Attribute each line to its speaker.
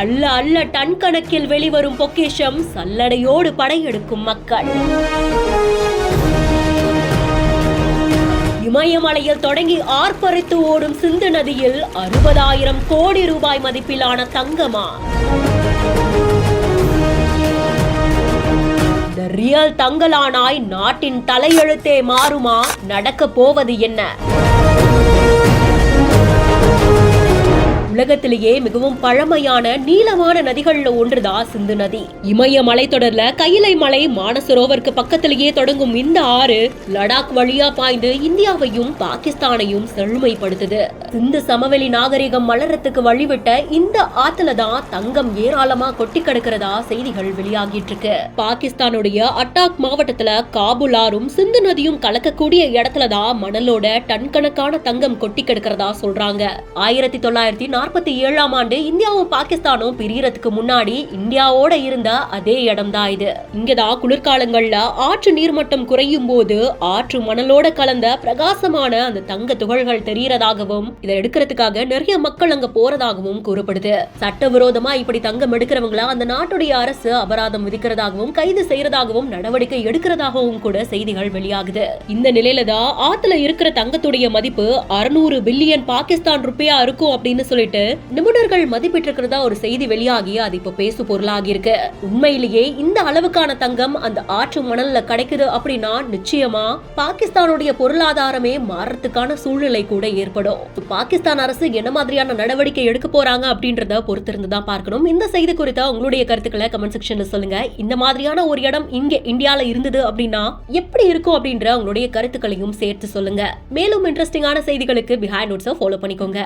Speaker 1: அல்ல அல்ல டன் கணக்கில் வெளிவரும் பொக்கிஷம், சல்லடையோடு படையெடுக்கும் மக்கள். இமயமலையில் தொடங்கி ஆர்ப்பரித்து ஓடும் சிந்து நதியில் 60,000 கோடி ரூபாய் மதிப்பிலான தங்கமா? ரியல் தங்கலானாய் நாட்டின் தலையெழுத்தே மாறுமா? நடக்க போவது என்ன? உலகத்திலேயே மிகவும் பழமையான நீளமான நதிகள்ல ஒன்றுதான் சிந்து நதி. இமய மலைத்தொடர்ல கையிலை மலை மானசரோவருக்கு பக்கத்திலேயே தொடங்கும் இந்த ஆறு லடாக் வழியா பாய்ந்து இந்தியாவையும் பாகிஸ்தானையும் செழுமைப்படுத்துது. சிந்து சமவெளி நாகரிகம் மலரத்துக்கு வழிவிட்ட இந்த ஆத்துல தான் தங்கம் ஏராளமா கொட்டி கிடக்கிறதா செய்திகள் வெளியாகிட்டு இருக்கு. பாகிஸ்தானுடைய அட்டாக் மாவட்டத்துல காபுல் ஆறும் சிந்து நதியும் கலக்கக்கூடிய இடத்துலதான் மணலோட டன் கணக்கான தங்கம் கொட்டி கிடக்கிறதா சொல்றாங்க. 1947ஆம் ஆண்டு இந்தியாவும் பாகிஸ்தானும் பிரியறதுக்கு முன்னாடி இந்தியாவோட இருந்த அதே இடம் தான் இது. இங்கதான் குளிர்காலங்கள்ல ஆற்று நீர்மட்டம் குறையும் போது ஆற்று மணலோட கலந்த பிரகாசமான அந்த தங்க துகள்கள் தெரியறதாகவும் இதை எடுக்கிறதுக்காக நிறைய மக்கள் அங்க போறதாகவும் கூறப்படுது. சட்டவிரோதமா இப்படி தங்கம் எடுக்கிறவங்கள அந்த நாட்டுடைய அரசு அபராதம் விதிக்கிறதாகவும் கைது செய்யறதாகவும் நடவடிக்கை எடுக்கிறதாகவும் கூட செய்திகள் வெளியாகுது. இந்த நிலையில தான் ஆத்துல இருக்கிற தங்கத்துடைய மதிப்பு 600 பில்லியன் பாகிஸ்தான் ரூபாயா இருக்கும் அப்படின்னு சொல்லிட்டு நிபுணர்கள் மதிப்பிட்டிருக்கிறதா ஒரு செய்தி வெளியாகி அது இப்ப பேசு பொருளாகி இருக்கு. உண்மையிலேயே இந்த அளவுக்கான தங்கம் அந்த ஆற்று மணல்ல கிடைக்குது அப்படின்னா நிச்சயமா பாகிஸ்தானுடைய பொருளாதாரமே மாறத்துக்கான சூழ்நிலை கூட ஏற்படும். பாகிஸ்தான் அரசு என்ன மாதிரியான நடவடிக்கை எடுக்க போறாங்க அப்படின்றத பொறுத்திருந்துதான் பார்க்கணும். இந்த செய்தி குறித்த உங்களுடைய கருத்துக்களை கமெண்ட் செக்ஷன்ல சொல்லுங்க. இந்த மாதிரியான ஒரு இடம் இங்க இந்தியால இருந்தது அப்படின்னா எப்படி இருக்கும் அப்படின்ற உங்களுடைய கருத்துக்களையும் சேர்த்து சொல்லுங்க. மேலும் இன்ட்ரெஸ்டிங்கான செய்திகளுக்கு பிஹைண்ட் நோட்ஸை ஃபாலோ பண்ணிக்கோங்க.